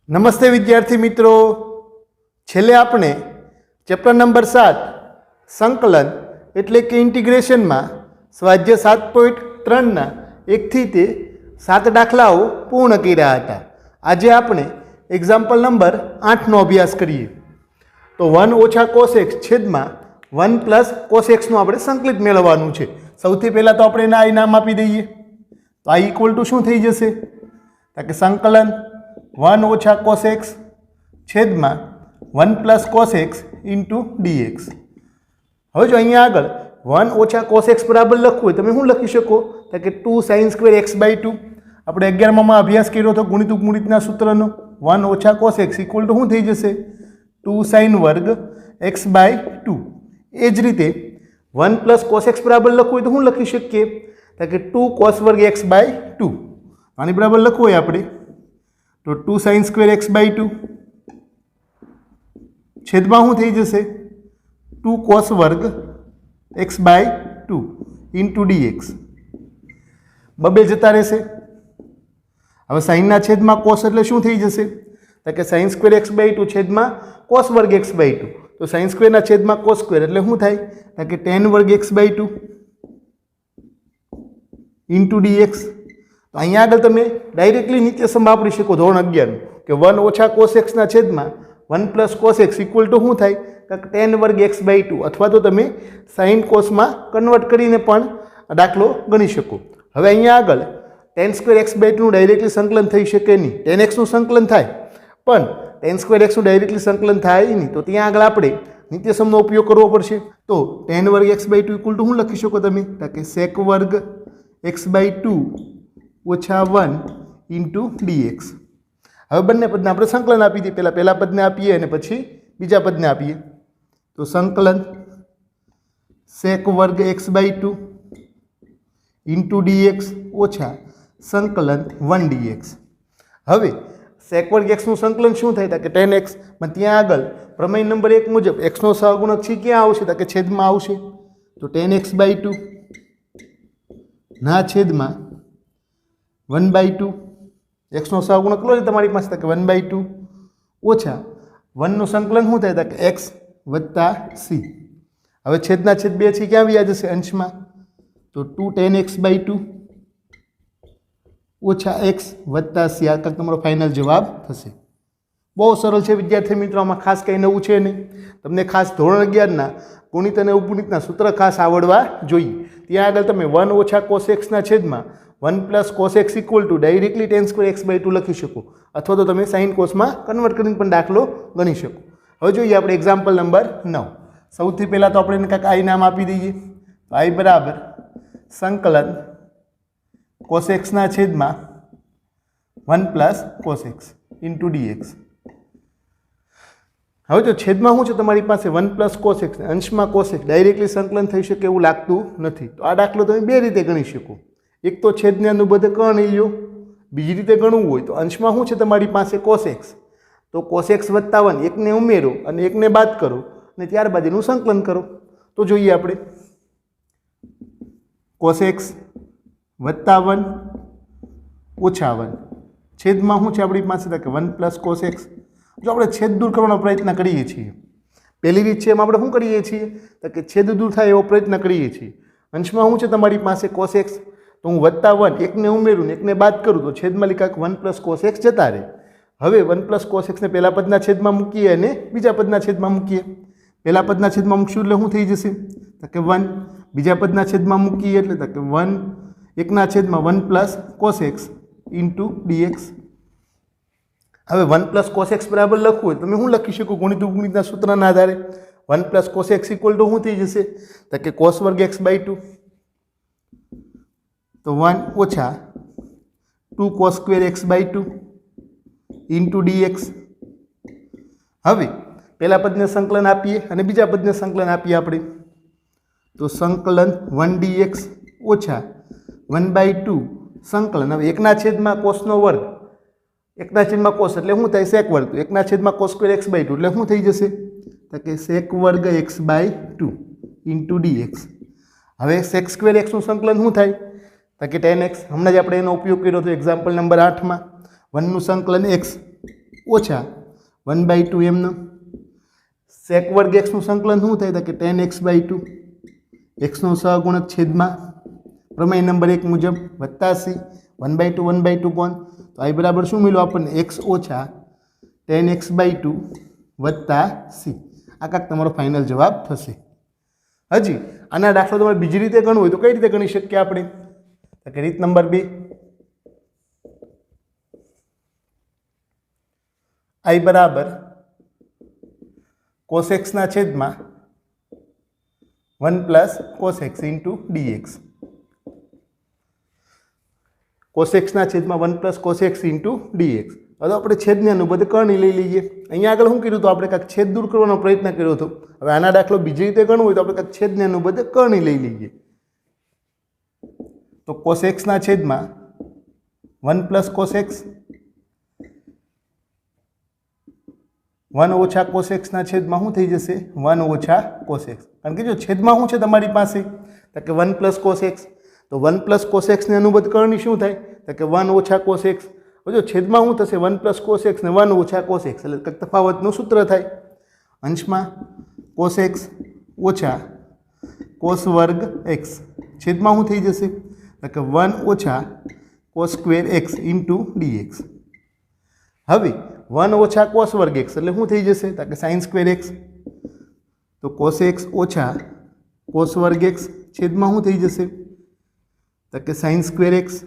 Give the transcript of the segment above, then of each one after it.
નમસ્તે વિદ્યાર્થી મિત્રો, છેલ્લે આપણે ચેપ્ટર નંબર 7 સંકલન એટલે કે ઇન્ટિગ્રેશનમાં સ્વાધ્યાય 7.3ના 1 થી તે 7 દાખલાઓ પૂર્ણ કર્યા હતા. આજે આપણે એક્ઝામ્પલ નંબર 8નો અભ્યાસ કરીએ. તો 1 ઓછા cos x છેદમાં 1 પ્લસ cos x નું આપણે સંકલિત મેળવવાનું છે. સૌથી પહેલાં તો આપણે એના આ નામ આપી દઈએ. તો આ ઇક્વલ ટુ શું થઈ જશે? કે સંકલન 1 ઓછા cos x છેદમાં 1 plus cos x into dx. હવે જો અહીંયા આગળ 1 ઓછા cos x બરાબર લખવું હોય તમે શું લખી શકો? કે 2 sin સ્ક્વેર x બાય 2. આપણે 11માં અભ્યાસ કર્યો હતો ગુણિત ઉપગુણિતના સૂત્રનો. 1 ઓછા cos x ઇક્વલ ટુ શું થઈ જશે? 2 sin વર્ગ x બાય 2. એ જ રીતે 1 પ્લસ cos x બરાબર લખવું હોય તો શું લખી શકીએ? કે 2 cos વર્ગ x બાય 2. આની બરાબર લખવું હોય આપણે તો 2 sin સ્ક્વેર x બાય 2 છેદમાં શું થઈ જશે? 2 cos વર્ગ x બાય 2 ઇન્ટુ dx. બબે જતા રહેશે. હવે સાઇનના છેદમાં cos એટલે શું થઈ જશે? કે sin સ્ક્વેર x બાય 2 છેદમાં cos વર્ગ x બાય 2. તો sin સ્ક્વેરના છેદમાં cos સ્ક્વેર એટલે શું થાય? કે tan વર્ગ x બાય 2 ઇન્ટુ dx. તો અહીંયા આગળ તમે ડાયરેક્ટલી નિત્યસમ વાપરી શકો ધોરણ 11 કે 1 ઓછા cos x ના છેદમાં 1 plus cos x equal to શું થાય? કે tan વર્ગ x બાય 2. અથવા તો તમે sin cosમાં કન્વર્ટ કરીને પણ દાખલો ગણી શકો. હવે અહીંયા આગળ tan સ્ક્વેર x બાય 2 નું ડાયરેક્ટલી સંકલન થઈ શકે નહીં. tan x નું સંકલન થાય પણ tan સ્ક્વેર x નું ડાયરેક્ટલી સંકલન થાય નહીં. તો ત્યાં આગળ આપણે નિત્યસમનો ઉપયોગ કરવો પડશે. તો tan વર્ગ x બાય 2 ઇક્વલ ટુ શું લખી શકો તમે? કે sec વર્ગ x બાય 2 ઓછા 1 ઇન્ટુ dx. હવે બંને પદને આપણે સંકલન આપી દઈએ. પહેલા પદને આપીએ અને પછી બીજા પદને આપીએ. તો સંકલન sec વર્ગ x બાય 2 ઇન્ટુ dx ઓછા સંકલન 1 dx. હવે sec વર્ગ x નું સંકલન શું થાય? કે tan x. પણ ત્યાં આગળ પ્રમેય નંબર 1 મુજબ x નો સહગુણક છે ક્યાં આવશે? કે છેદમાં આવશે. તો tan x બાય 2 ના છેદમાં 1 બાય 2. x નો સહગુણક લો છે તમારી પાસે. કે 1 બાય 2 ઓછા 1 નું સંકલન શું થાય? કે x વત્તા c. હવે છેદના છેદ 2 છે ક્યાં વ્યા જશે? અંશમાં. તો 2 tan x બાય 2 ઓછા x વત્તા c. આ તમારો ફાઇનલ જવાબ થશે. બહુ સરળ છે વિદ્યાર્થી મિત્રો. આમાં ખાસ કંઈ નવું છે નહીં. તમને ખાસ ધોરણ 11ના ગુણિત અને ઉપગુણિતના સૂત્ર ખાસ આવડવા જોઈએ. ત્યાં આગળ તમે 1 ઓછા cos x ના છેદમાં 1 plus cos x equal to directly tan square x by 2 લખી શકો. અથવા તો તમે સાઇન કોસમાં કન્વર્ટ કરીને પણ દાખલો ગણી શકો. હવે જોઈએ આપણે એક્ઝામ્પલ નંબર 9. સૌથી પહેલાં તો આપણે એને કાંઈક આઈ નામ આપી દઈએ. તો આઈ બરાબર સંકલન cos x ના છેદમાં 1 plus cos x into dx. હવે જો છેદમાં શું છે તમારી પાસે 1 પ્લસ cos x, અંશમાં cos x, ડાયરેક્ટલી સંકલન થઈ શકે એવું લાગતું નથી. તો આ દાખલો તમે બે રીતે ગણી શકો. એક તો છેદને અનુબદ્ધ ગણી લ્યો. બીજી રીતે ગણવું હોય તો અંશમાં શું છે તમારી પાસે? cos x. તો cos x વત્તા 1 એકને ઉમેરો અને એકને બાદ કરો અને ત્યારબાદ એનું સંકલન કરો. તો જોઈએ આપણે cos x વત્તા 1 ઓછા 1 છેદમાં શું છે આપણી પાસે? કે 1 પ્લસ cos x. જો આપણે છેદ દૂર કરવાનો પ્રયત્ન કરીએ છીએ, પહેલી રીત છે એમાં આપણે શું કરીએ છીએ? કે છેદ દૂર થાય એવો પ્રયત્ન કરીએ છીએ. અંશમાં શું છે તમારી પાસે? cos x. તો હું વત્તા 1 એકને ઉમેરું ને એકને બાદ કરું તો છેદમાં લીધા 1 પ્લસ cos x જતા રહે. હવે 1 પ્લસ cos x ને પહેલા પદના છેદમાં મૂકીએ અને બીજા પદના છેદમાં મૂકીએ. પહેલા પદના છેદમાં મૂકશું એટલે શું થઈ જશે? કે 1. બીજા પદના છેદમાં મૂકીએ એટલે કે 1 એકના છેદમાં 1 plus cos x into dx. હવે 1 પ્લસ cos x બરાબર લખવું હોય તમે શું લખી શકો ગુણિત ઉપગુણિતના સૂત્રના આધારે? 1 plus cos x equal to શું થઈ જશે? કે cos વર્ગ x બાય 2. તો 1 ઓછા 2 cos square x by 2 into dx. હવે પહેલા પદને સંકલન આપીએ અને બીજા પદને સંકલન આપીએ આપણે. તો સંકલન 1 dx ઓછા 1 બાય 2 સંકલન. હવે એકના છેદમાં કોસનો વર્ગ, એકના છેદમાં કોસ એટલે શું થાય? સેક વર્ગ. તો એકના છેદમાં cos સ્ક્વેર x બાય 2 એટલે શું થઈ જશે? કે સેક વર્ગ x બાય 2 ઇન્ટુ dx. હવે સેક સ્ક્વેર x નું સંકલન શું થાય? કે tan x. હમણાં જ આપણે એનો ઉપયોગ કર્યો હતો એક્ઝામ્પલ નંબર 8માં. 1 નું સંકલન x ઓછા 1/2 એમનો સેક વર્ગ એક્સનું સંકલન શું થાય કે 10x/2 એક્સનો સહગુણક છેદમાં પ્રમેય નંબર 1 મુજબ વત્તા c 1/2 કોણ તો આ બરાબર શું મળ્યું આપણને x ઓછા 10x/2 વત્તા c આ કાંક તમારો ફાઇનલ જવાબ થશે. હજી આના દાખલો તમારે બીજી રીતે ગણવું હોય તો કઈ રીતે ગણી શકીએ આપણે તો કે રીત નંબર 2 i બરાબર cos x ના છેદમાં 1 plus cos x into dx cos x ના છેદમાં 1 plus cos x into dx. હવે આપણે છેદને અનુબદ્ધ કર્ણી લઈ લઈએ. અહીંયા આગળ શું કર્યું તો આપણે કાંઈક છેદ દૂર કરવાનો પ્રયત્ન કર્યો હતો. હવે આના દાખલો બીજી રીતે ગણવો હોય તો આપણે કાંઈક છેદને અનુબદ્ધ કર્ણી લઈ લઈએ. તો cos x ના છેદમાં 1 પ્લસ cos x 1 ઓછા cos x ના છેદમાં શું થઈ જશે 1 ઓછા cos x. કારણ કે જો છેદમાં શું છે તમારી પાસે તો કે 1 પ્લસ cos x તો 1 પ્લસ cos x ને અનુબદ્ધ કરણી શું થાય તો કે 1 ઓછા cos x. હવે જો છેદમાં શું થશે 1 પ્લસ cos x ને 1 ઓછા cos x એટલે કંઈક તફાવતનું સૂત્ર થાય. અંશમાં cos x ઓછા cos વર્ગ x છેદમાં શું થઈ જશે તો કે 1 ઓછા cos square x into dx. હવે 1 ઓછા cos વર્ગ x એટલે શું થઈ જશે તો કે sin સ્ક્વેર x તો cos x ઓછા cos વર્ગ x છેદમાં શું થઈ જશે તો કે sin square x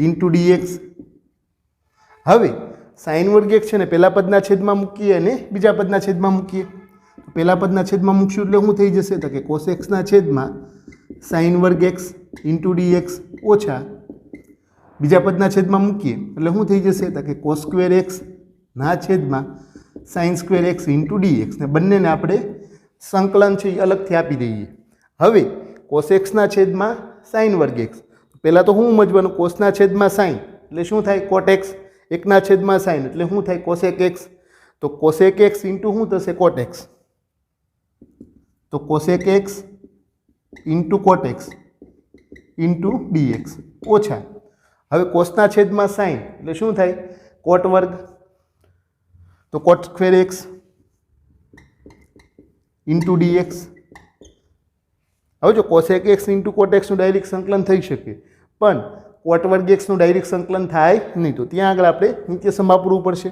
into dx. હવે sin વર્ગ x છે ને પહેલા પદના છેદમાં મૂકીએ અને બીજા પદના છેદમાં મૂકીએ. પહેલા પદના છેદમાં મૂકશું એટલે શું થઈ જશે તો કે cos x ના છેદમાં sin વર્ગ x ઇન્ટુ dx ઓછા બીજા પદના છેદમાં મૂકીએ એટલે શું થઈ જશે તો કે cos સ્ક્વેર x ના છેદમાં sin square x into dx ને બંનેને આપણે સંકલન છે એ અલગથી આપી દઈએ. હવે cos x ના છેદમાં sin વર્ગ x પહેલાં તો શું સમજવાનું cos ના છેદમાં sin એટલે શું થાય cot x 1 ના છેદમાં sin એટલે શું થાય cosec x તો cosec x ઇન્ટુ શું થશે cot x તો cosec x into cot x into dx ઓછા હવે cos ના છેદમાં sin એટલે શું થાય cot વર્ગ તો cot square x into dx. હવે જો cosec x into cot x નું ડાયરેક્ટ સંકલન થઈ શકે પણ cot વર્ગ x નું ડાયરેક્ટ સંકલન થાય નહીં તો ત્યાં આગળ આપણે નીચે સમ વાપરવું પડશે.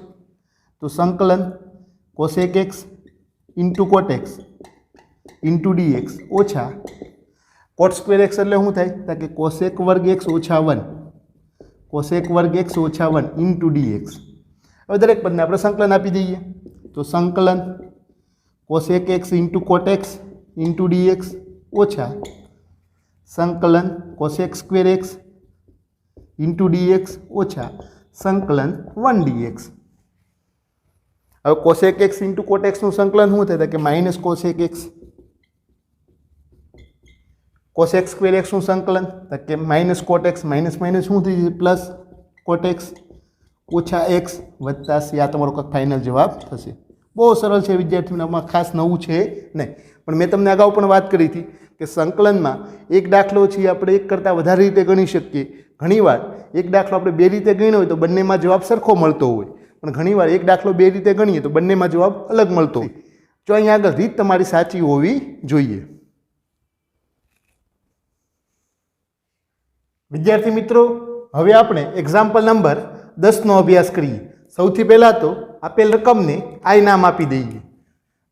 તો સંકલન cosec x into cot x into dx ઓછા cot સ્ક્વેર x એટલે શું થાય કે cosec વર્ગ x ઓછા 1 cosec વર્ગ x ઓછા 1 ઇન્ટુ dx. હવે દરેક પદને આપણે સંકલન આપી દઈએ તો સંકલન cosec x into cot x into dx ઓછા સંકલન cosec square x into dx ઓછા સંકલન 1 dx. હવે cosec x into cot x નું સંકલન શું થાય કે minus cosec x cosec square x નું સંકલન તો કે minus cot x minus minus શું થઈ જશે પ્લસ cot x ઓછા x વત્તા c. આ તમારો કંઈક ફાઇનલ જવાબ થશે. બહુ સરળ છે વિદ્યાર્થીઓને, આમાં ખાસ નવું છે નહીં. પણ મેં તમને અગાઉ પણ વાત કરી હતી કે સંકલનમાં એક દાખલો છે આપણે એક કરતાં વધારે રીતે ગણી શકીએ. ઘણીવાર એક દાખલો આપણે બે રીતે ગણ્યો હોય તો બંનેમાં જવાબ સરખો મળતો હોય, પણ ઘણીવાર એક દાખલો બે રીતે ગણીએ તો બંનેમાં જવાબ અલગ મળતો હોય. જો અહીંયા આગળ રીત તમારી સાચી હોવી જોઈએ. વિદ્યાર્થી મિત્રો, હવે આપણે એક્ઝામ્પલ નંબર 10નો અભ્યાસ કરીએ. સૌથી પહેલાં તો આપેલ રકમને આઈ નામ આપી દઈએ.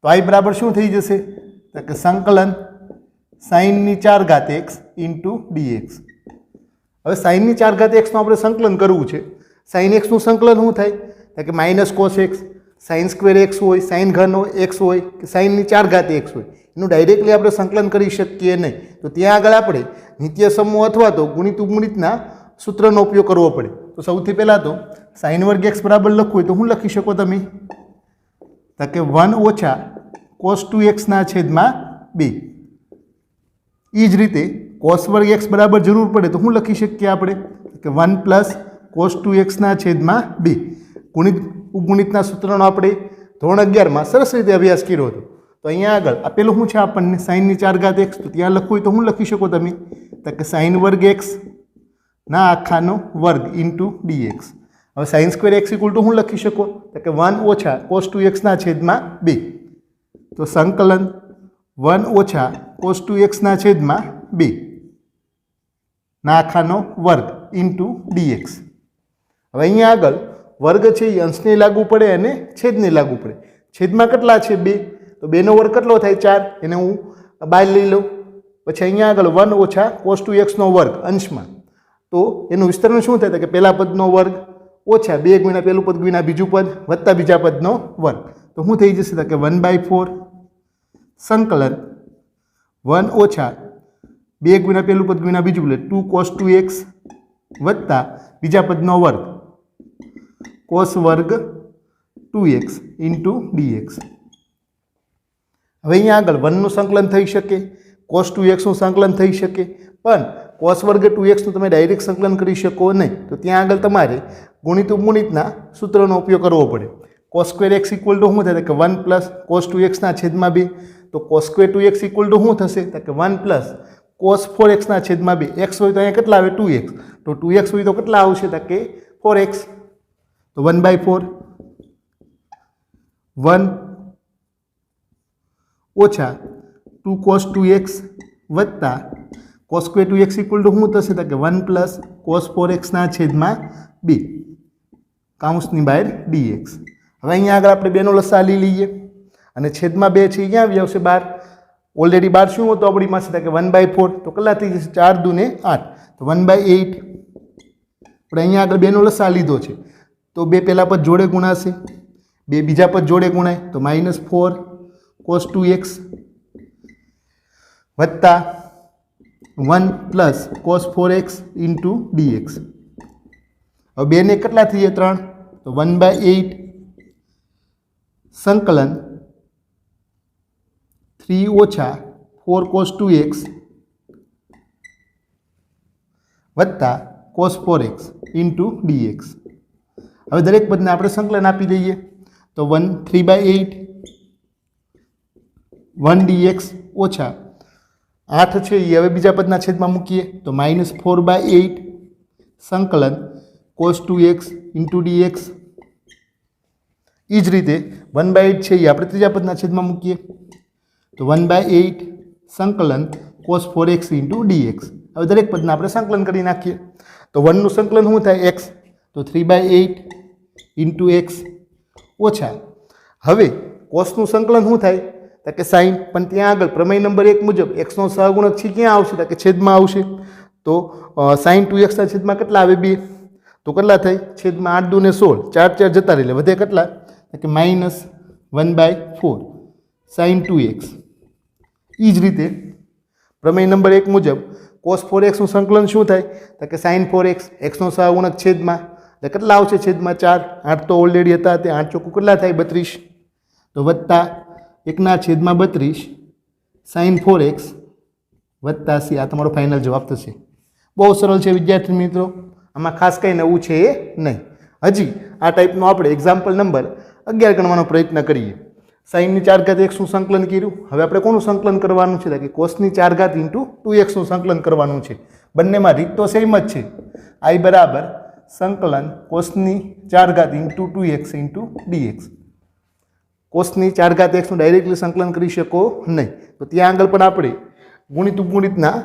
તો આઈ બરાબર શું થઈ જશે તો કે સંકલન sin 4 x ઇન્ટુ dx. હવે sin 4 x નું આપણે સંકલન કરવું છે. sin x નું સંકલન શું થાય કે minus cos x sin square x હોય, sin ઘન x હોય કે sin 4 x હોય, એનું ડાયરેક્ટલી આપણે સંકલન કરી શકીએ નહીં. તો ત્યાં આગળ આપણે નિત્ય સમૂહ અથવા તો ગુણિત ઉપગુણિતના સૂત્રનો ઉપયોગ કરવો પડે. તો સૌથી પહેલાં તો sin વર્ગ x બરાબર લખવું હોય તો શું લખી શકો તમે તો કે 1 ઓછા cos 2x ના છેદમાં 2. એ જ રીતે cos વર્ગ x બરાબર જરૂર પડે તો શું લખી શકીએ આપણે કે 1 પ્લસ cos 2x ના છેદમાં 2. ગુણિત ઉપગુણિતના સૂત્રનો આપણે ધોરણ 11માં સરસ રીતે અભ્યાસ કર્યો હતો. તો અહીંયા આગળ આપેલું શું છે આપણને sin 4 x, તો ત્યાં લખવું હોય તો શું લખી શકો તમે તો કે sin વર્ગ x ના આખાનો વર્ગ ઇન્ટુ dx. હવે sine square x equal to શું લખી શકો તો કે 1 ઓછા કોસ 2x છેદમાં 2. તો સંકલન 1 ઓછા કોસ 2x છેદમાં 2 ના આખાનો વર્ગ ઇન્ટુ dx. હવે અહીંયા આગળ વર્ગ છે એ અંશને લાગુ પડે અને છેદને લાગુ પડે. છેદમાં કેટલા છે 2, તો 2 નો વર્ગ કેટલો થાય 4, એને હું બહાર લઈ લઉં. પછી અહીંયા આગળ 1 ઓછા કોસ 2x વર્ગ અંશમાં, તો એનું વિસ્તરણ શું થાય કે પહેલા પદનો વર્ગ ઓછા 2 ગુણ્યા પહેલું પદ ગુણ્યા બીજું પદ વત્તા બીજા પદનો વર્ગ. તો શું થઈ જશે કે 1/4 સંકલન 1 ઓછા 2 ગુણ્યા પહેલું પદ ગુણ્યા બીજું પદ 2 cos 2x વત્તા બીજા પદનો વર્ગ cos વર્ગ 2x ઇન્ટુ dx. હવે અહીંયા આગળ 1 નું સંકલન થઈ શકે, cos 2x નું સંકલન થઈ શકે, પણ cos વર્ગ 2x નું તમે ડાયરેક્ટ સંકલન કરી શકો નહીં. તો ત્યાં આગળ તમારે ગુણિત ઉપગુણિતના સૂત્રનો ઉપયોગ કરવો પડે. cos square x equal to શું થાય કે 1 પ્લસ cos 2x છેદમાં 2. તો cos square 2x equal to શું થશે કે 1 પ્લસ cos 4x છેદમાં 2. x હોય તો અહીંયા કેટલા આવે 2x, તો 2x હોય તો કેટલા આવશે કે 4x. તો 1/4 1 ઓછા 2 cos 2x વત્તા cos square 2x equal to શું થશે કે 1 પ્લસ cos 4x છેદમાં 2 કાઉન્સની બહાર dx. હવે અહીંયા આગળ આપણે 2 નો લસા લઈ લઈએ અને છેદમાં 2 છે અહીંયા આવી આવશે 12. ઓલરેડી 12 શું હતું આપણી પાસે કે 1/4, તો કેટલા થઈ જશે 4 દુ ને 8, તો 1/8. આપણે અહીંયા આગળ 2 નો લસા લીધો છે, તો 2 પહેલા પદ જોડે ગુણાશે, 2 બીજા પદ જોડે ગુણાય, તો -4 cos 2x વત્તા 1 plus cos 4x into dx. હવે 2 ને કેટલા થઈ જાય 3, તો 1/8 સંકલન 3 ઓછા 4 cos 2x વત્તા cos 4x ઇન્ટુ dx. હવે દરેક પદને આપણે સંકલન આપી દઈએ, તો 3/8 1 dx ઓછા 8 છે એ હવે બીજા પદના છેદમાં મૂકીએ, તો -4/8 સંકલન cos 2x ઇન્ટુ dx. એ જ રીતે 1/8 છે એ આપણે ત્રીજા પદના છેદમાં મૂકીએ, તો 1/8 સંકલન cos 4x ઇન્ટુ dx. હવે દરેક પદના આપણે સંકલન કરી નાખીએ, તો 1 નું સંકલન શું થાય x, તો 3/8 ઇન્ટુ x ઓછા. હવે કોસનું સંકલન શું થાય કે સાઇન, પણ ત્યાં આગળ પ્રમેય નંબર 1 મુજબ x નો સહગુણક છે ક્યાં આવશે કે છેદમાં આવશે. તો sin 2x છેદમાં કેટલા આવે 2, તો કેટલા થાય છેદમાં 8 દુ ને 16, 4 4 જતા રહે એટલે વધે કેટલા કે -1/4 sin 2x. એ જ રીતે પ્રમેય નંબર 1 મુજબ cos 4x નું સંકલન શું થાય કે sin 4x, x નો સહગુણક છેદમાં એટલે કેટલા આવશે છેદમાં 4, 8 તો ઓલરેડી હતા તે 8 ચોખ્ખું કેટલા થાય 32, તો વત્તા 1/32 sin 4x વત્તા c. આ તમારો ફાઇનલ જવાબ થશે. બહુ સરળ છે વિદ્યાર્થી મિત્રો, આમાં ખાસ કંઈ નવું છે એ નહીં. હજી આ ટાઈપનો આપણે એક્ઝામ્પલ નંબર 11 ગણવાનો પ્રયત્ન કરીએ. સાઇનની 4 ઘાત x નું સંકલન કર્યું, હવે આપણે કોનું સંકલન કરવાનું છે કે કોસની 4 ઘાત ઇન્ટુ 2x નું સંકલન કરવાનું છે. બંનેમાં રીત તો સેમ જ છે. i બરાબર સંકલન કોસની 4 ઘાત ઇન્ટુ 2x ઇન્ટુ dx. કોસની 4 ઘાત x નું ડાયરેક્ટલી સંકલન કરી શકો નહીં, તો ત્યાં આગળ પણ આપણે ગુણિત ઉપગુણિતના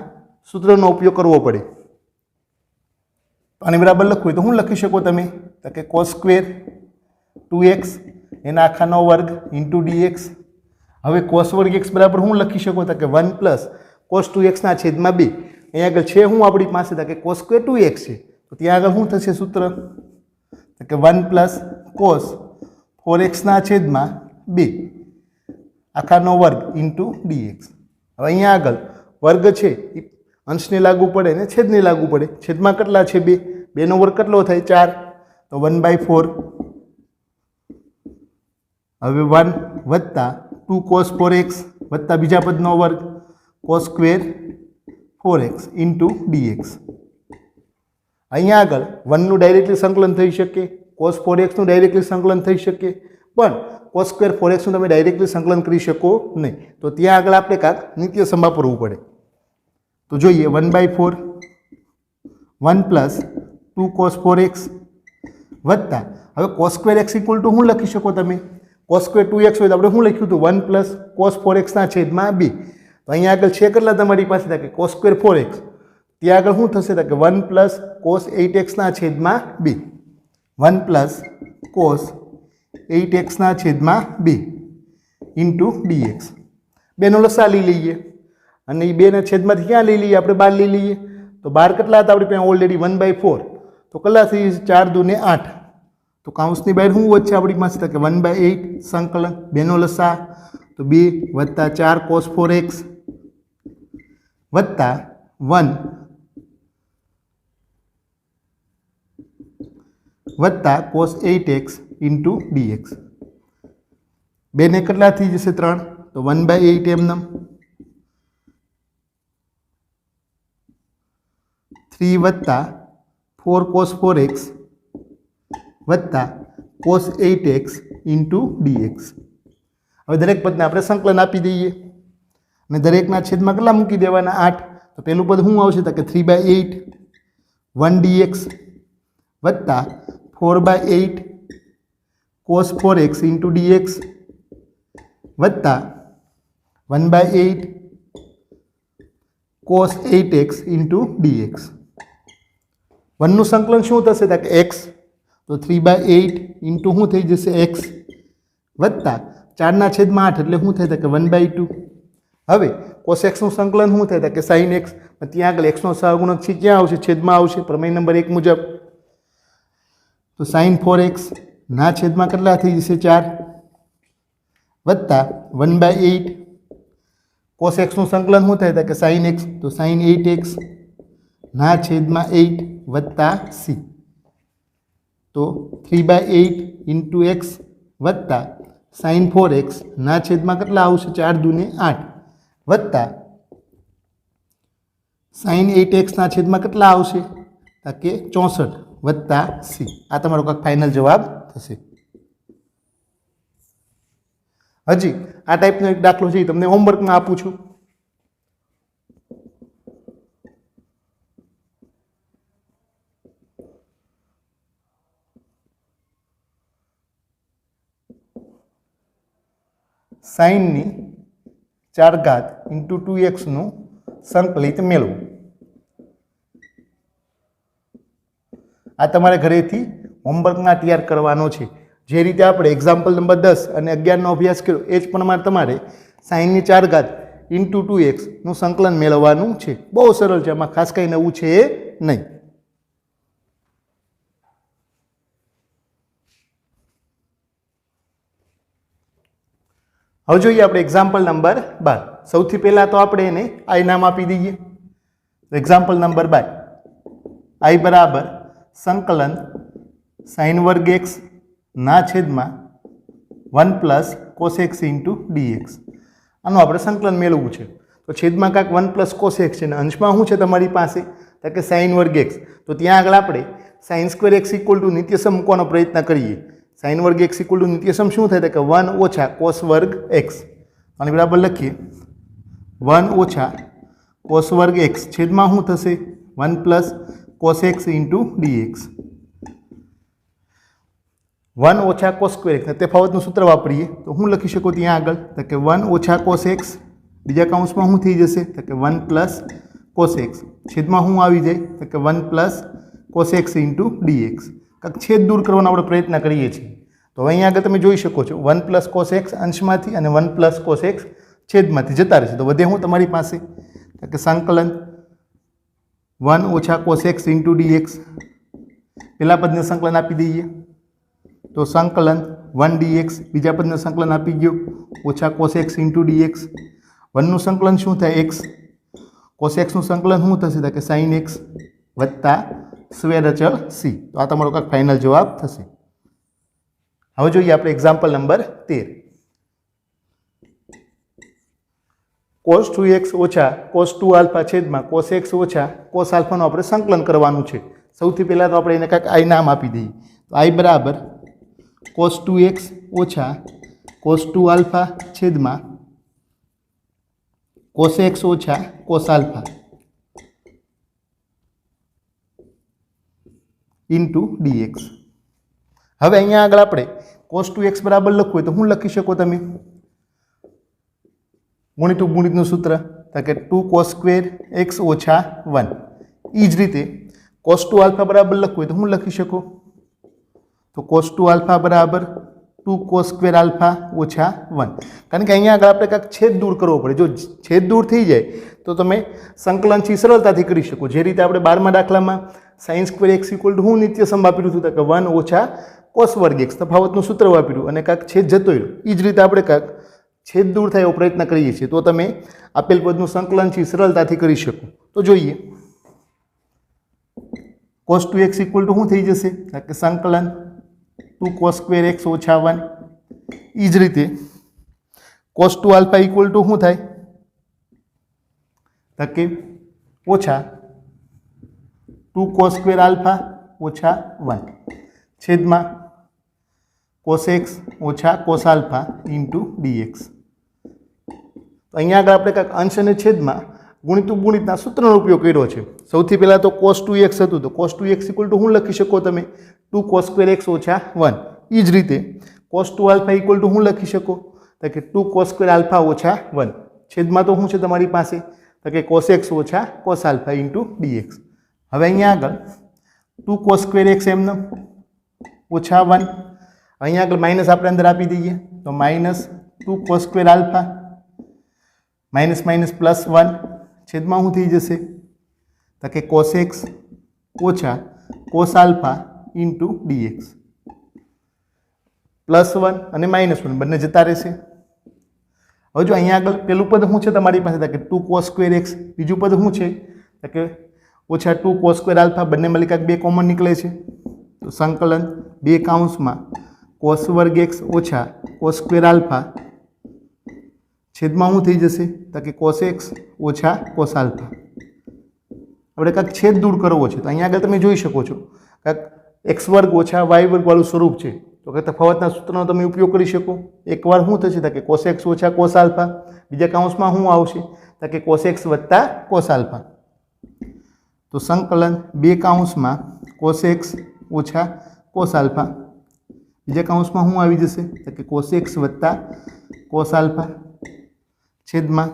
સૂત્રનો ઉપયોગ કરવો પડે. આને બરાબર લખવું હોય તો શું લખી શકો તમે કે cos સ્ક્વેર 2x એના આખાનો વર્ગ ઇન્ટુ dx. હવે cos વર્ગ x બરાબર શું લખી શકો કે 1 પ્લસ cos 2x છેદમાં 2. અહીંયા આગળ છે હું આપણી પાસે કે cos સ્ક્વેર 2x છે, તો ત્યાં આગળ શું થશે સૂત્ર કે 1 પ્લસ cos 4x છેદમાં 2 આખાનો વર્ગ ઇન્ટુ dx. હવે અહીંયા આગળ વર્ગ છે એ અંશને લાગુ પડે ને છેદને લાગુ પડે. છેદમાં કેટલા છે 2, 2 નો વર્ગ કેટલો થાય 4, તો 1/4 હવે 1 વત્તા 2 cos 4x વત્તા બીજા પદનો વર્ગ cos square 4x into dx. અહીંયા આગળ 1 નું ડાયરેક્ટલી સંકલન થઈ શકે, cos 4x નું ડાયરેક્ટલી સંકલન થઈ શકે, પણ cos સ્ક્વેર 4x નું તમે ડાયરેક્ટલી સંકલન કરી શકો નહીં. તો ત્યાં આગળ આપણે કાંક નિત્ય સંબા પૂરવું પડે. તો જોઈએ 1/4 1 પ્લસ 2 cos 4x વત્તા હવે cos square x equal to શું લખી શકો તમે? કોસ સ્ક્વેર 2x હોય તો આપણે શું લખ્યું હતું? 1 પ્લસ કોસ 4x ના છેદમાં b. તો અહીંયા આગળ છે કેટલા તમારી પાસે? કે કોસ સ્ક્વેર 4x. ત્યાં આગળ શું થશે? કે 1 પ્લસ કોસ 8x ના છેદમાં b. 1 પ્લસ કોસ 8x ના છેદમાં b ઇન્ટુ dx. બેનો લસા લઈ લઈએ અને એ બેના છેદમાંથી ક્યાં લઈ લઈએ? આપણે 12 લઈ લઈએ. તો 12 કેટલા હતા આપણી પાસે? ઓલરેડી 1/4. તો કેટલા થઈ જશે? 4 દુ ને 8. તો કાઉન્સની બહાર શું વધશે આપણી પાસે? કે 1/8 સંકલન બેનો લસા તો 2 વત્તા 4 cos 4x વત્તા 1 વત્તા cos 8x ઇન્ટુ dx. બેને કેટલા થઈ જશે? 3. તો 1/8 એમનેમ 3 વત્તા 4 cos 4x વત્તા cos 8x ઇન્ટુ dx. હવે દરેક પદને આપણે સંકલન આપી દઈએ અને દરેકના છેદમાં કેટલા મૂકી દેવાના? 8. તો પહેલું પદ શું આવશે? તો કે 3/8 1 dx વત્તા 4/8 cos 4x ઇન્ટુ dx વત્તા 1/8 cos 8x ઇન્ટુ dx. 1 નું સંકલન શું થશે? તો કે x. તો 3/8 ઇન્ટુ શું થઈ જશે? x વત્તા 4 ના છેદમાં 8 એટલે શું થાય? કે 1/2. હવે cos x નું સંકલન શું થાય? કે sin x. ત્યાં આગળ x નો સહગુણક છે ક્યાં આવશે? છેદમાં આવશે પ્રમેય નંબર 1 મુજબ. તો sin 4x ના છેદમાં કેટલા થઈ જશે? 4 વત્તા 1/8 cos x નું સંકલન શું થાય? કે sin x. તો sin 8x ના છેદમાં 8 વત્તા c. તો 3/8 ઇન્ટુ x વત્તા sin 4x ના છેદમાં કેટલા આવશે? 4 દુ ને 8 વત્તા sin 8x ના છેદમાં કેટલા આવશે? તો કે 64 વત્તા c. આ તમારો કાંક ફાઇનલ જવાબ થશે. હજી આ ટાઈપનો એક દાખલો છે તમને હોમવર્કમાં આપું છું. sin ની 4 ઘાત ઇન્ટુ 2x નું સંકલિત મેળવો. આ તમારે ઘરેથી હોમવર્કમાં તૈયાર કરવાનો છે. જે રીતે આપણે એક્ઝામ્પલ નંબર 10 અને 11 નો અભ્યાસ કર્યો એ જ પ્રમાણે તમારે sin ની 4 ઘાત ઇન્ટુ 2x નું સંકલન મેળવવાનું છે. બહુ સરળ છે, આમાં ખાસ કંઈ નવું છે નહીં. હવે જોઈએ આપણે એક્ઝામ્પલ નંબર 12. સૌથી પહેલા તો આપણે એને i નામ આપી દઈએ. એક્ઝામ્પલ નંબર 12 i બરાબર સંકલન sin વર્ગ x ના છેદમાં 1 plus cos x into dx. આનું આપણે સંકલન મેળવવું છે. તો છેદમાં કાંક 1 પ્લસ cos x છે અને અંશમાં શું છે તમારી પાસે? તો કે sin વર્ગ x. તો ત્યાં આગળ આપણે sin square x equal to નિત્યસમ મૂકવાનો પ્રયત્ન કરીએ. sin વર્ગ x ઇક્વલ ટુ નિત્યસમ શું થાય? કે 1 ઓછા cos વર્ગ x. અને બરાબર લખીએ 1 ઓછા cos વર્ગ x છેદમાં શું થશે? 1 plus cos x into dx. 1 ઓછા cos સ્ક્વેર x તફાવતનું સૂત્ર વાપરીએ તો હું લખી શકું ત્યાં આગળ? તો કે 1 ઓછા cos x બીજા કાઉન્સમાં શું થઈ જશે? તો કે 1 પ્લસ cos x છેદમાં શું આવી જાય? તો કે 1 plus cos x into dx. કાંક છેદ દૂર કરવાનો આપણે પ્રયત્ન કરીએ છીએ. તો અહીંયા આગળ તમે જોઈ શકો છો 1 પ્લસ cos x અંશમાંથી અને 1 પ્લસ cos x છેદમાંથી જતા રહેશે. તો વધે હું તમારી પાસે? તો કે સંકલન 1 ઓછા cos x ઇન્ટુ dx. પહેલા પદને સંકલન આપી દઈએ તો સંકલન 1 dx. બીજા પદને સંકલન આપી ગયો ઓછા cos x ઇન્ટુ dx. 1 નું સંકલન શું થાય? x. cos x નું સંકલન શું થશે? તો કે sin x વત્તા સ્ક્વેર અચળ c. તો આ તમારો કાંક ફાઇનલ જવાબ થશે. હવે જોઈએ આપણે એક્ઝામ્પલ નંબર 13. cos 2x ઓછા cos 2 આલ્ફા છેદમાં cos x ઓછા cos આલ્ફાનું આપણે સંકલન કરવાનું છે. સૌથી પહેલાં તો આપણે એને કાંઈક i નામ આપી દઈએ. તો i બરાબર cos 2x ઓછા cos 2 આલ્ફા છેદમાં cos x ઓછા cos આલ્ફા ઇન્ટુ dx. હવે અહીંયા આગળ આપણે cos 2x બરાબર લખવું હોય તો શું લખી શકો તમે? ગુણિત ઉપગુણિતનું સૂત્ર તો કે 2 cos સ્ક્વેર x ઓછા 1. એ જ રીતે cos 2 આલ્ફા બરાબર લખવું હોય તો શું લખી શકો? તો cos 2 આલ્ફા બરાબર 2 cos સ્ક્વેર આલ્ફા ઓછા 1. કારણ કે અહીંયા આગળ આપણે કાંઈક છેદ દૂર કરવો પડે. જો છેદ દૂર થઈ જાય તો તમે સંકલનથી સરળતાથી કરી શકો. જે રીતે આપણે 12મા દાખલામાં sin square x equal two હું નિત્યસમ વાપર્યું હતું કે 1 ઓછા cos વર્ગ x તફાવતનું સૂત્ર વાપર્યું અને કાંઈક છેદ જતો રહ્યો. એ જ રીતે આપણે કાંઈક છેદ દૂર થાય એવો પ્રયત્ન કરીએ છીએ તો તમે આપેલ પદનું સંકલનથી સરળતાથી કરી શકો. તો જોઈએ cos 2x ઇક્વલ ટુ શું થઈ જશે કે સંકલન 2 cos સ્ક્વેર x ઓછા 1. એ જ રીતે cos 2 આલ્ફા ઇક્વલ ટુ શું થાય તો કે ઓછા 2 cos સ્ક્વેર આલ્ફા ઓછા 1 છેદમાં cos x ઓછા cos આલ્ફા ઇન્ટુ dx. તો અહીંયા આગળ આપણે કાંઈક અંશ અને છેદમાં ગુણિત ઉપગુણિતના સૂત્રનો ઉપયોગ કર્યો છે. સૌથી પહેલાં તો cos 2x હતું તો cos 2x ઇક્વલ ટુ શું લખી શકો તમે? 2 cos સ્ક્વેર x ઓછા 1. એ જ રીતે cos 2 આલ્ફા ઇક્વલ ટુ શું લખી શકો તો કે 2 cos સ્ક્વેર આલ્ફા ઓછા 1. છેદમાં તો શું છે તમારી પાસે તો કે cos x ઓછા cos આલ્ફા ઇન્ટુ dx. હવે અહીંયા આગળ 2 cos સ્ક્વેર x એમને ઓછા 1. અહીંયા આગળ માઇનસ આપણે અંદર આપી દઈએ તો minus 2 cos square alpha minus minus plus 1 છેદમાં શું થઈ જશે તો કે cos x ઓછા cos આલ્ફા ઇન્ટુ dx. +1 અને -1 બંને જતા રહેશે. હવે જો અહીંયા આગળ પેલું પદ શું છે તમારી પાસે કે 2 cos સ્ક્વેર x, બીજું પદ શું છે તો કે ઓછા 2 cos સ્ક્વેર આલ્ફા, બંને મળી કાંઈક 2 કોમન નીકળે છે તો સંકલન 2 કૌંસમાં cos વર્ગ x ઓછા cos સ્ક્વેર આલ્ફા છેદમાં શું થઈ જશે તો કે cos x ઓછા cos આલ્ફા. આપણે કાંઈક છેદ દૂર કરવો છે તો અહીંયા આગળ તમે જોઈ શકો છો કાંઈક x વર્ગ ઓછા y વર્ગ વાળું સ્વરૂપ છે તો કે તફાવતના સૂત્રનો તમે ઉપયોગ કરી શકો. એકવાર શું થશે તો કે cos x ઓછા cos આલ્ફા, બીજા કૌંસમાં શું આવશે તો કે cos x વત્તા cos આલ્ફા. તો સંકલન 2 કૌંસમાં cos x ઓછા cos આલ્ફા, બીજા કૌંસમાં શું આવી જશે તો કે cos x વત્તા cos આલ્ફા છેદમાં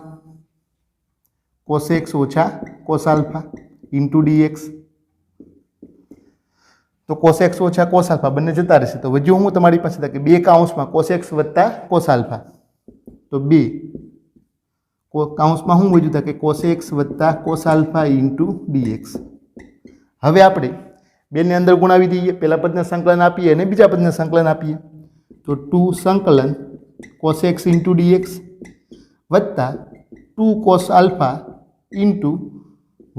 cos x ઓછા cos આલ્ફા ઇન્ટુ dx. તો cos x ઓછા cos આલ્ફા બંને જતા રહેશે તો વધ્યું હું તમારી પાસે કે 2 કૌંસમાં cos x વત્તા cos આલ્ફા. તો 2 કૌંસમાં શું વધ્યું કે cos x વત્તા cos આલ્ફા ઇન્ટુ dx. હવે આપણે બેને અંદર ગુણાવી દઈએ. પહેલા પદને સંકલન આપીએ અને બીજા પદને સંકલન આપીએ તો 2 સંકલન cos x ઇન્ટુ dx વત્તા 2 cos આલ્ફા ઇન્ટુ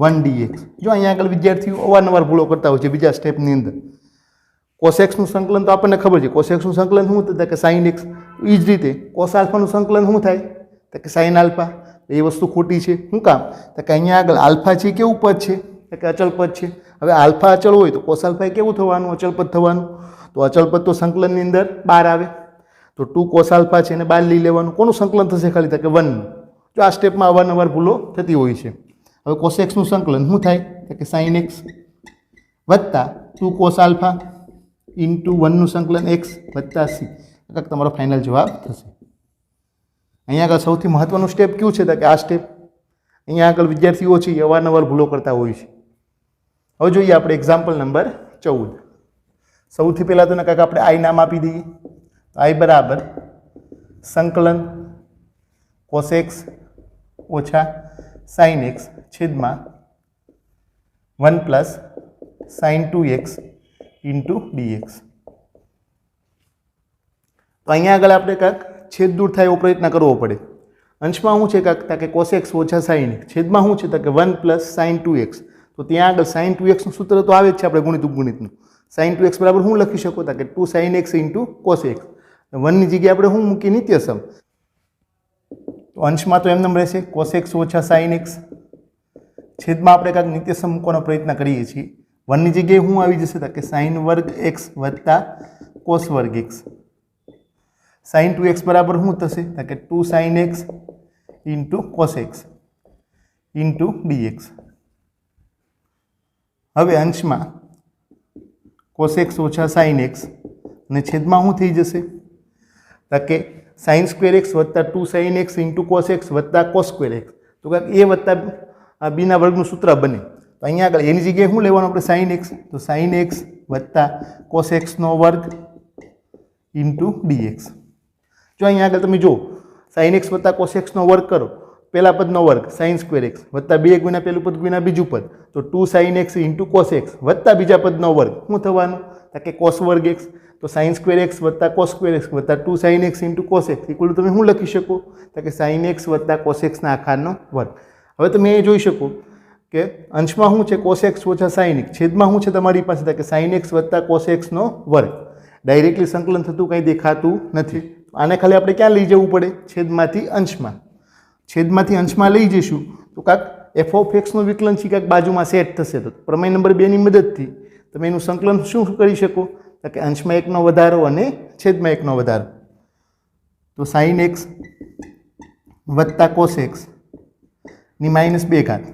1 dx. જો અહીંયા આગળ વિદ્યાર્થીઓ અવારનવાર ભૂલો કરતા હોય છે બીજા સ્ટેપની અંદર. cos x નું સંકલન તો આપણને ખબર છે. cos x નું સંકલન શું થતું કે sin x. એ જ રીતે cos આલ્ફાનું સંકલન શું થાય તો કે sin આલ્ફા. એ વસ્તુ ખોટી છે. શું કામ તો કે અહીંયા આગળ આલ્ફા છે કેવું પદ છે કે અચળ પદ છે. હવે આલ્ફા અચળ હોય તો cos આલ્ફા કેવું થવાનું? અચળ પદ થવાનું. તો અચળ પદ તો સંકલનની અંદર બહાર આવે તો 2 cos આલ્ફા છે એને બહાર લઈ લેવાનું. કોનું સંકલન થશે ખાલી તો કે 1. જો આ સ્ટેપમાં અવારનવાર ભૂલો થતી હોય છે. હવે cos x નું સંકલન શું થાય તો કે sin x વત્તા 2 cos આલ્ફા ઇન્ટુ 1 નું સંકલન x વત્તા c. તમારો ફાઇનલ જવાબ થશે. અહીંયા આગળ સૌથી મહત્વનું સ્ટેપ કયું છે તો કે આ સ્ટેપ. અહીંયા આગળ વિદ્યાર્થીઓ છે એ અવારનવાર ભૂલો કરતા હોય છે. હવે જોઈએ આપણે એક્ઝામ્પલ નંબર 14. સૌથી પહેલાં તો કાંઈક આપણે i નામ આપી દઈએ. i બરાબર સંકલન cos x ઓછા sin x છેદમાં 1 plus sin 2x into dx. તો અહીંયા આગળ આપણે કાંઈક છેદ દૂર થાય એવો પ્રયત્ન કરવો પડે. અંશમાં શું છે કાંઈક કે cos x ઓછા sin x, છેદમાં શું છે તો કે 1 પ્લસ sin 2x. તો ત્યાં આગળ sin 2x નું સૂત્ર તો આવે જ છે આપણે ગુણિત ઉપગુણિતનું. sin 2x બરાબર શું લખી શકો તો કે 2 sin x into cos x. 1 ની જગ્યાએ આપણે શું મૂકી નિત્યસમ. તો અંશમાં તો એમ રહેશે cos x ઓછા sin x છેદમાં આપણે કાંઈક નિત્યસમ મૂકવાનો પ્રયત્ન કરીએ છીએ. 1 ની જગ્યાએ શું આવી જશે તો કે sin વર્ગ x વત્તા cos વર્ગ x. sin 2x બરાબર શું થશે તો કે 2 sin x into cos x into dx. હવે અંશમાં cos x ઓછા sin x અને છેદમાં શું થઈ જશે તો કે સાઇન સ્ક્વેર એક્સ વત્તા 2 sine x into cos x વત્તા કોસ સ્ક્વેર એક્સ, તો કાંઈક એ વત્તા બીના વર્ગનું સૂત્ર બને. તો અહીંયા આગળ એની જગ્યાએ શું લેવાનું આપણે સાઇન એક્સ, તો સાઇન એક્સ વત્તા કોસ એક્સનો વર્ગ ઇન્ટુ ડીએક્સ. જો અહીંયા આગળ તમે જુઓ સાઇન એક્સ વત્તા કોસ એક્સનો વર્ગ કરો, પહેલા પદનો વર્ગ સાઇન સ્ક્વેર એક્સ વત્તા 2 ગુણ્યા પહેલું પદ ગુણ્યા બીજું પદ, તો 2 sine x into cos x વત્તા બીજા પદનો વર્ગ શું થવાનું તો કે કોસ વર્ગ એક્સ, તો સાઇન સ્ક્વેર એક્સ વત્તા કોસ સ્ક્વેર એક્સ વત્તા 2 sine x into cos x equal તમે શું લખી શકો તો કે સાઇન એક્સ વત્તા કોસ એક્સના આખાનો વર્ગ. હવે તમે એ જોઈ શકો કે અંશમાં શું છે કોસ એક્સ ઓછા સાઇન એક્સ, છેદમાં શું છે તમારી પાસે કે સાઇન એક્સ વત્તા કોસ એક્સનો વર્ગ. ડાયરેક્ટલી સંકલન થતું કંઈ દેખાતું નથી. આને ખાલી આપણે ક્યાં લઈ જવું પડે, છેદમાંથી અંશમાં. છેદમાંથી અંશમાં લઈ જઈશું તો કાંક એફ ઓફ એક્સનું વિકલન છે કાંક બાજુમાં સેટ થશે. તો પ્રમેય નંબર 2 ની મદદથી તમે એનું સંકલન શું કરી શકો તો કે અંશમાં એકનો વધારો અને છેદમાં એકનો વધારો. તો સાઇન એક્સ વત્તા કોસ એક્સ ની -2 ઘાત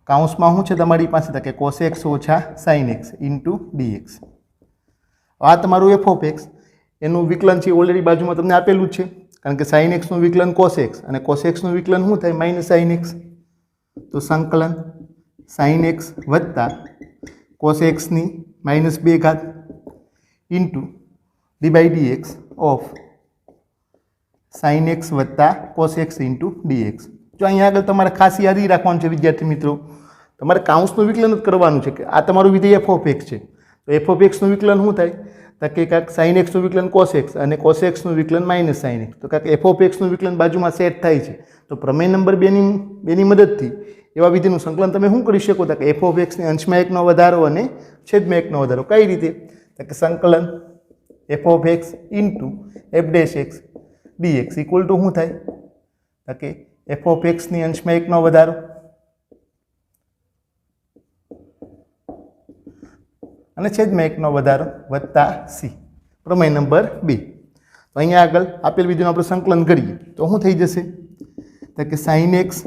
કાઉન્સમાં શું છે તમારી પાસે તો કે કોસ એક્સ ઓછા સાઇન એક્સ ઇન્ટુ ડીએક્સ. આ તમારું એફ ઓફ એક્સ એનું વિકલન છે ઓલરેડી બાજુમાં તમને આપેલું જ છે, કારણ કે સાઇન એક્સનું વિકલન કોસ એક્સ અને કોસ એક્સનું વિકલન શું થાય માઇનસ સાઇન એક્સ. તો સંકલન સાઇન એક્સ વત્તા કોસ એક્સની -2 ઘાત into d by dx of sine x વત્તા કોસ એક્સ ઇન્ટુ ડીએક્સ. જો અહીંયા આગળ તમારે ખાસ યાદ રાખવાનું છે વિદ્યાર્થી મિત્રો, તમારે કાઉન્સનું વિકલન જ કરવાનું છે કે આ તમારું વિધેય એફ ઓફ એક્સ છે. તો એફ ઓફ એક્સનું વિકલન શું થાય તો કે કાંઈક સાઇન એક્સનું વિકલન કોસ એક્સ અને કોસ એક્સનું વિકલન માઇનસ સાઇન એક્સ, તો કાંઈક એફ ઓફ એક્સનું વિકલન બાજુમાં સેટ થાય છે. તો પ્રમેય નંબર 2 ની મદદથી એવા વિધેયનું સંકલન તમે શું કરી શકો તો કે એફ ઓફ એક્સની અંશમાં એકનો વધારો અને છેદમાં એકનો વધારો. કઈ રીતે તો કે સંકલન f of x into f dash x dx equal to શું થાય તો કે એફ ઓફ એક્સની અંશમાં એકનો વધારો અને છેદમાં એકનો વધારો વત્તા સી, પ્રમેય નંબર 2. તો અહીંયા આગળ આપેલ વિધિનું આપણે સંકલન કરીએ તો શું થઈ જશે તો કે સાઇન એક્સ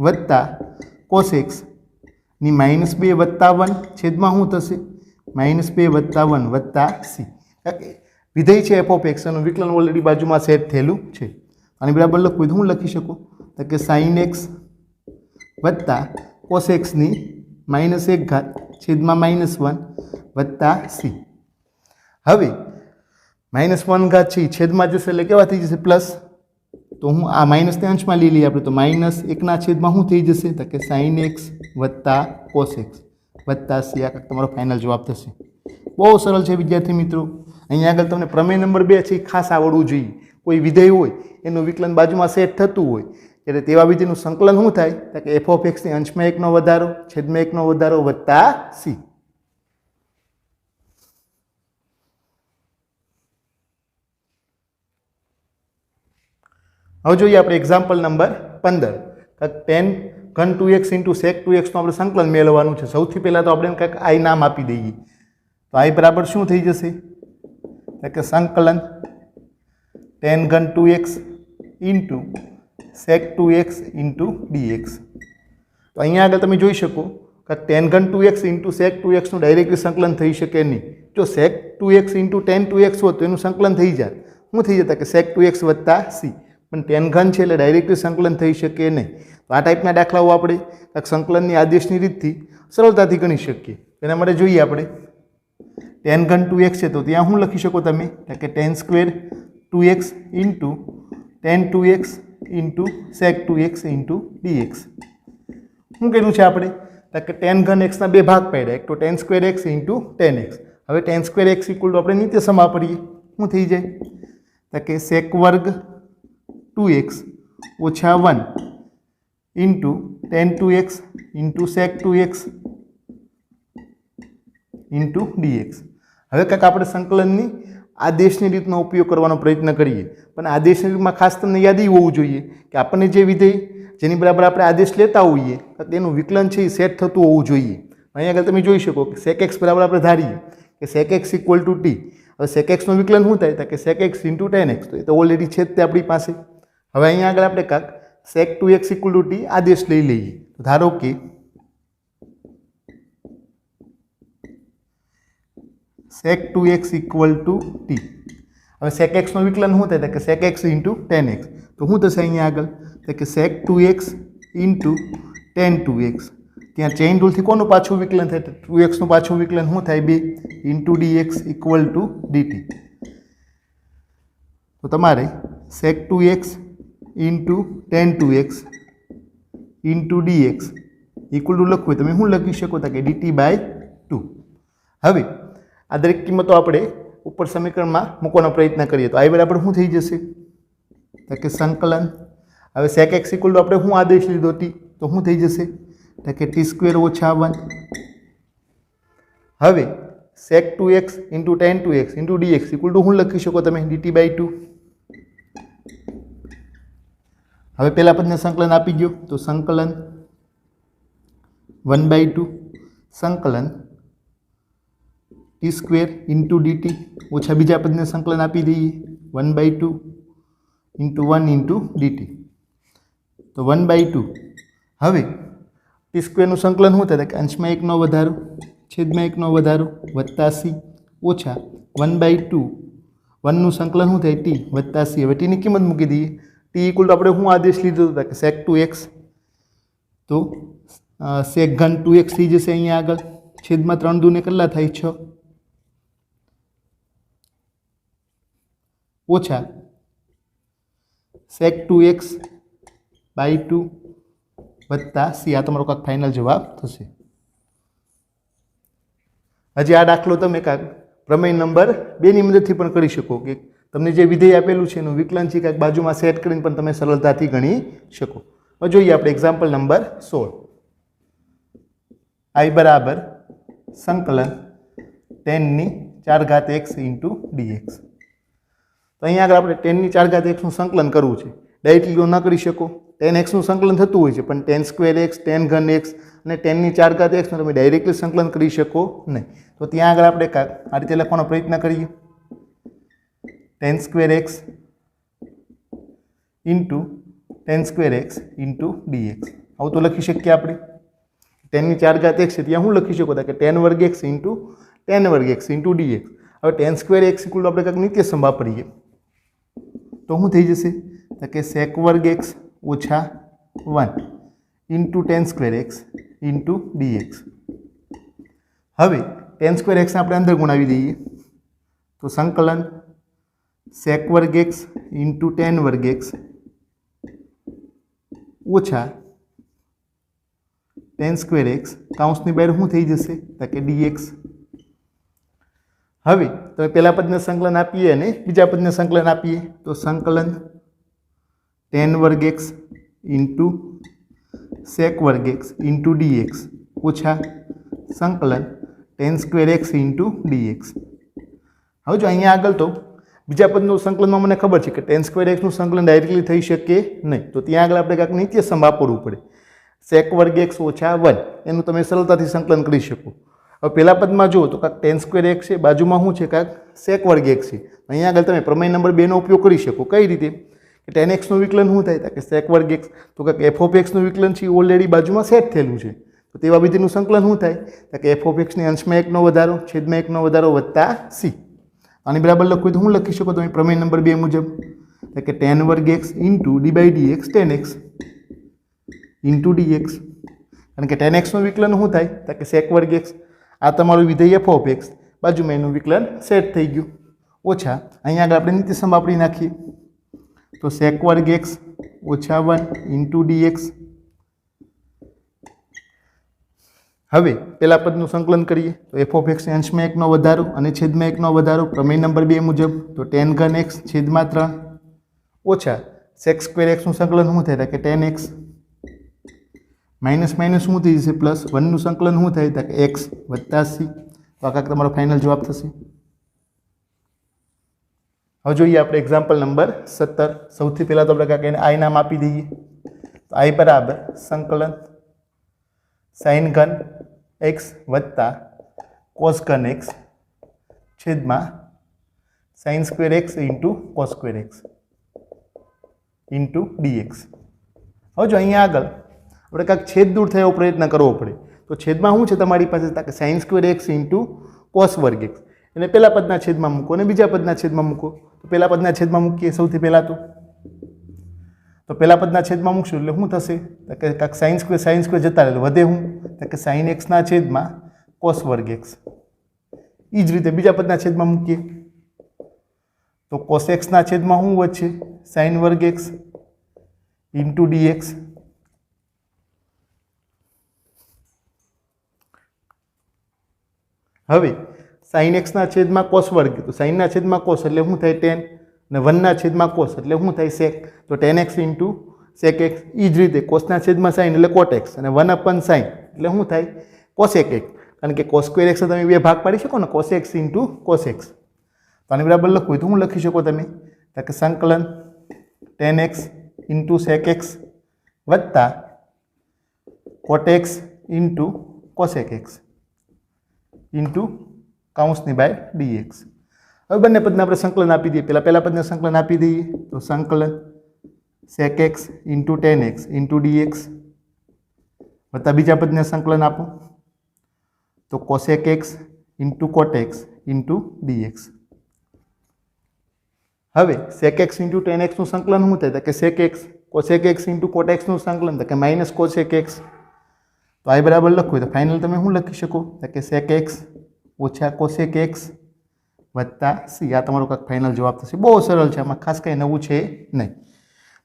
વત્તા કોસ એક્સ ની -2 વત્તા 1 છેદમાં શું થશે -2 વત્તા 1 વત્તા સી. વિધેય છે એફ ઓફ એક્સ એનું વિકલન ઓલરેડી બાજુમાં સેટ થયેલું છે. અને બરાબર લખવું તો હું લખી શકું તો કે સાઇન એક્સ વત્તા કોસ એક્સની -1 ઘાત છેદમાં -1 વત્તા સી. હવે -1 ઘાત છે છેદમાં જશે એટલે કેવા થઈ જશે પ્લસ, તો હું આ માઇનસને અંશમાં લઈ લઈએ આપણે, તો -1 છેદમાં શું થઈ જશે તો કે સાઇન એક્સ વત્તા કોસ એક્સ વત્તા સી. આ તમારો ફાઇનલ જવાબ થશે. બહુ સરળ છે વિદ્યાર્થી મિત્રો. અહીંયા આગળ તમને પ્રમેય નંબર 2 છે એ ખાસ આવડવું જોઈએ. કોઈ વિધેય હોય એનું વિકલન બાજુમાં સેટ થતું હોય ત્યારે તેવા વિધેયનું સંકલન શું થાય તો કે એફ ઓફ એક્સની અંશમાં એકનો વધારો છેદમાં એકનો વધારો વત્તા સી. હવે જોઈએ આપણે એક્ઝામ્પલ નંબર 15. tan ઘન 2x ઇન્ટુ sec 2x નું આપણે સંકલન મેળવવાનું છે. સૌથી પહેલાં તો આપણે કંઈક આઈ નામ આપી દઈએ. તો આઈ બરાબર શું થઈ જશે તો કે સંકલન tan ઘન 2x into sec 2x into dx. તો અહીંયા આગળ તમે જોઈ શકો કે tan ઘન 2x ઇન્ટુ sec 2x નું ડાયરેક્ટલી સંકલન થઈ શકે નહીં. જો sec 2x into tan 2x હોત તો એનું સંકલન થઈ જાય. શું થઈ જતા કે sec 2x વત્તા c, પણ tan ઘન છે એટલે ડાયરેક્ટલી સંકલન થઈ શકે નહીં. તો આ ટાઈપના દાખલાઓ આપણે સંકલનની આદેશની રીતથી સરળતાથી ગણી શકીએ. એના માટે જોઈએ આપણે tan ઘન 2x છે તો ત્યાં શું લખી શકો તમે કે tan square 2x into tan 2x into sec 2x into dx. શું કર્યું છે આપણે કે tan ઘન x ના બે ભાગ પાડ્યા, એક તો tan square x into tan x. હવે tan square x equal two આપણે નીચે સમ વાપરીએ, શું થઈ જાય કે sec વર્ગ 2x ઓછા 1 into tan 2x into sec 2x into dx. હવે કાંઈક આપણે સંકલનની આદેશની રીતનો ઉપયોગ કરવાનો પ્રયત્ન કરીએ, પણ આદેશની રીતમાં ખાસ તમને યાદ હોવું જોઈએ કે આપણને જે વિધેય જેની બરાબર આપણે આદેશ લેતા હોઈએ તેનું વિકલન છે એ સેટ થતું હોવું જોઈએ. અહીંયા આગળ તમે જોઈ શકો કે sec x બરાબર આપણે ધારીએ કે sec x equal two t. હવે sec x નું વિકલન શું થાય કે sec x into tan x, તો એ તો ઓલરેડી છે જ તે આપણી પાસે. હવે અહીંયા આગળ આપણે કાંક sec 2x equal to t આદેશ લઈ લઈએ. તો ધારો કે sec 2x equal to t. હવે sec x નું વિકલન શું થાય? કે sec x into tan x. તો શું થશે અહીંયા આગળ? તો કે sec 2x into tan 2x. ત્યાં ચેઇન રૂલથી કોનું પાછું વિકલન થાય? તો 2x નું પાછું વિકલન શું થાય? 2 into dx equal two dt. તો તમારે sec 2x into tan 2x into dx equal two લખવું હોય તમે શું લખી શકો? કે dt બાય 2. હવે આ દરેક કિંમતો આપણે ઉપર સમીકરણમાં મૂકવાનો પ્રયત્ન કરીએ તો i બરાબર શું થઈ જશે? તો કે સંકલન. હવે sec x ઇક્વલ ટુ આપણે શું આદેશ લીધો t? તો શું થઈ જશે? તો કે t² ઓછા 1. હવે sec 2x into tan 2x into dx equal to શું લખી શકો તમે? dt by 2. હવે પહેલા પદને સંકલન આપી ગયો તો સંકલન 1/2 સંકલન t² ઇન્ટુ dt ઓછા બીજા પદને સંકલન આપી દઈએ 1/2 ઇન્ટુ 1 ઇન્ટુ dt. તો 1/2. હવે t² નું સંકલન શું થાય? કે અંશમાં 1 નો વધારો છેદમાં 1 નો વધારો વત્તા c ઓછા 1/2 1 નું સંકલન શું થાય? t વત્તા c. હવે t ની કિંમત મૂકી દઈએ. t ઇક્વલ ટુ આપણે શું આદેશ લીધો હતો? કે sec 2x. તો sec ઘન 2x થઈ જશે અહીંયા આગળ છેદમાં 3 દૂને કેટલા થાય? 6 ઓછા sec 2x બાય 2 વત્તા c. આ તમારો કાંક ફાઇનલ જવાબ થશે. હજી આ દાખલો તમે કાંક પ્રમેય નંબર 2 ની મદદથી પણ કરી શકો કે તમને જે વિધેય આપેલું છે એનું વિકલન છે કાંઈક બાજુમાં સેટ કરીને પણ તમે સરળતાથી ગણી શકો. હવે જોઈએ આપણે એક્ઝામ્પલ નંબર 16. i બરાબર સંકલન tan ની 4 ઘાત x ઇન્ટુ dx. તો અહીંયા આગળ આપણે tan ની 4 ઘાત x નું સંકલન કરવું છે. ડાયરેક્ટલી ન કરી શકો. tan x નું સંકલન થતું હોય છે પણ tan² x tan ઘન x અને tan ની 4 ઘાત x નું તમે ડાયરેક્ટલી સંકલન કરી શકો નહીં. તો ત્યાં આગળ આપણે આ રીતે લખવાનો પ્રયત્ન કરીએ. tan² x into tan² x into dx. આવું તો લખી શકીએ આપણે. tan ની 4 ઘાત x છે ત્યાં શું લખી શકો? કે tan વર્ગ x ઇન્ટુ tan વર્ગ x ઇન્ટુ dx. હવે tan² x ઇક્વલ આપણે કંઈક નિત્યસમ વાપરીએ તો શું થઈ જશે? તો કે sec વર્ગ x ઓછા 1 into tan² x into dx. હવે tan² x આપણે અંદર ગુણાવી દઈએ તો સંકલન sec વર્ગ x ઇન્ટુ tan વર્ગ x ઓછા tan² x કાઉન્સની બહાર શું થઈ જશે? તો કે dx. હવે તમે પહેલા પદને સંકલન આપીએ અને બીજા પદને સંકલન આપીએ તો સંકલન tan વર્ગ x ઇન્ટુ sec વર્ગ x ઇન્ટુ dx ઓછા સંકલન tan² x ઇન્ટુ dx. હવે જો અહીંયા આગળ તો બીજા પદનું સંકલનમાં મને ખબર છે કે tan² x નું સંકલન ડાયરેક્ટલી થઈ શકે નહીં. તો ત્યાં આગળ આપણે કાંઈક નિત્યસમ વાપરવું પડે. sec વર્ગ x ઓછા 1 એનું તમે સરળતાથી સંકલન કરી શકો. હવે પહેલા પદમાં જુઓ તો કાંઈક tan² x છે, બાજુમાં શું છે? કાંઈક sec વર્ગ x છે. અહીંયા આગળ તમે પ્રમેય નંબર 2 નો ઉપયોગ કરી શકો. કઈ રીતે? કે tan x નું વિકલન શું થાય? કે sec વર્ગ x. તો કાંઈક f of x નું વિકલન છે ઓલરેડી બાજુમાં સેટ થયેલું છે. તો તેવા વિધિનું સંકલન શું થાય? કે f of x ની અંશમાં 1 નો વધારો છેદમાં 1 નો વધારો વત્તા c. આની બરાબર લખવું તો શું લખી શકો તમે પ્રમેય નંબર 2 મુજબ? કે tan વર્ગ x into d by dx tan x into dx. કારણ કે tan x નું વિકલન શું થાય? કે sec વર્ગ x. આ તમારું વિધેય f of x બાજુમાં એનું વિકલન સેટ થઈ ગયું ઓછા અહીંયા આગળ આપણે નિત્યસમ વાપરી નાખીએ તો sec વર્ગ x ઓછા 1 ઇન્ટુ dx. હવે પહેલા પદનું સંકલન કરીએ તો f of x અંશમાં 1 નો વધારો અને છેદમાં 1 નો વધારો પ્રમેય નંબર 2 મુજબ તો tan ઘન x છેદમાં 3 ઓછા sec² x નું સંકલન શું થાય? કે tan x માઇનસ માઇનસ શું થઈ જશે? પ્લસ 1 નું સંકલન શું થાય? કે x વત્તા c. તો આ કાંક તમારો ફાઇનલ જવાબ થશે. હવે જોઈએ આપણે એક્ઝામ્પલ નંબર 17. સૌથી પહેલાં તો આપણે કાંક એને i નામ આપી દઈએ. તો i બરાબર સંકલન sin ઘન x વત્તા cos ઘન x છેદમાં sin² x into cos² x into dx. હવે જો અહીંયા આગળ આપણે કાંઈક છેદ દૂર થાય એવો પ્રયત્ન કરવો પડે તો છેદમાં શું છે તમારી પાસે? કે sin² x ઇન્ટુ cos વર્ગ x. એને પહેલા પદના છેદમાં મૂકો અને બીજા પદના છેદમાં મૂકો. તો પહેલા પદના છેદમાં મૂકીએ સૌથી પહેલાં તો પહેલા પદના છેદમાં મૂકશું એટલે શું થશે? તો કે કાંક સાઇન સ્ક્વેર જતા રહે વધે હું તો કે સાઇન એક્સના છેદમાં કોસ વર્ગ એક્સ. એ જ રીતે બીજા પદના છેદમાં મૂકીએ તો કોસ એક્સના છેદમાં શું વધશે? સાઇન વર્ગ એક્સ ઇન્ટુ ડીએક્સ. હવે સાઇન એક્સના છેદમાં કોસ વર્ગ તો સાઇનના છેદમાં કોસ એટલે શું થાય? ટેન અને 1ના છેદમાં કોસ એટલે શું થાય? સેક. તો tan x into sec x. એ જ રીતે કોસના છેદમાં સાઇન એટલે કોટ એક્સ અને 1/sin એટલે શું થાય? Cosec x. કારણ કે કોસ સ્ક્વેર એક્સ તમે બે ભાગ પાડી શકો ને, cos x into cos x. તો આની બરાબર લખવું હોય તો શું લખી શકો તમે? તો કે સંકલન tan x into sec x વત્તા cot x into cosec x into કાઉન્સની બાય ડીએક્સ. હવે બંને પદને આપણે સંકલન આપી દઈએ. પહેલા પદને સંકલન આપી દઈએ તો સંકલન sec x into tan x into dx વત્તા બીજા પદને સંકલન આપો તો cosec x into cot x into dx. હવે સેક એક્સ ઇન્ટુ ટેન એક્સનું સંકલન શું થાય? તો કે sec x cosec x into cot એક્સનું સંકલન તો કે માઇનસ કોસેક એક્સ. તો આ બરાબર લખવું હોય તો ફાઇનલ તમે શું લખી શકો? તો કે સેક એક્સ ઓછા કોસેક એક્સ વત્તા સી. આ તમારો કાંઈક ફાઇનલ જવાબ થશે. બહુ સરળ છે, આમાં ખાસ કંઈ નવું છે નહીં.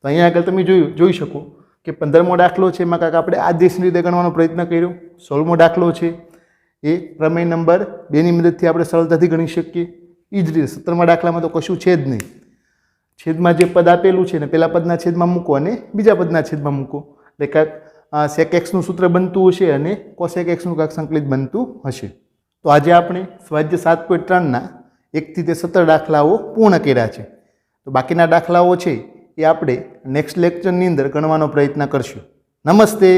તો અહીંયા આગળ તમે જોઈ શકો કે 15મો દાખલો છે, એમાં કાંઈક આપણે આ દેશની રીતે ગણવાનો પ્રયત્ન કર્યો. 16મો દાખલો છે એ પ્રમેય નંબર 2ની મદદથી આપણે સરળતાથી ગણી શકીએ. એ જ રીતે 17મા દાખલામાં તો કશું છે જ નહીં. છેદમાં જે પદ આપેલું છે ને પહેલા પદના છેદમાં મૂકો અને બીજા પદના છેદમાં મૂકો એટલે કાંઈક સેક એક્સનું સૂત્ર બનતું હશે અને કોસેક એક્સનું કાંઈક સંકલિત બનતું હશે. તો આજે આપણે સ્વાધ્યાય 7.3ના 1 થી 17 દાખલાઓ પૂર્ણ કર્યા છે. તો બાકીના દાખલાઓ છે એ આપણે નેક્સ્ટ લેક્ચરની અંદર ગણવાનો પ્રયત્ન કરશું. નમસ્તે.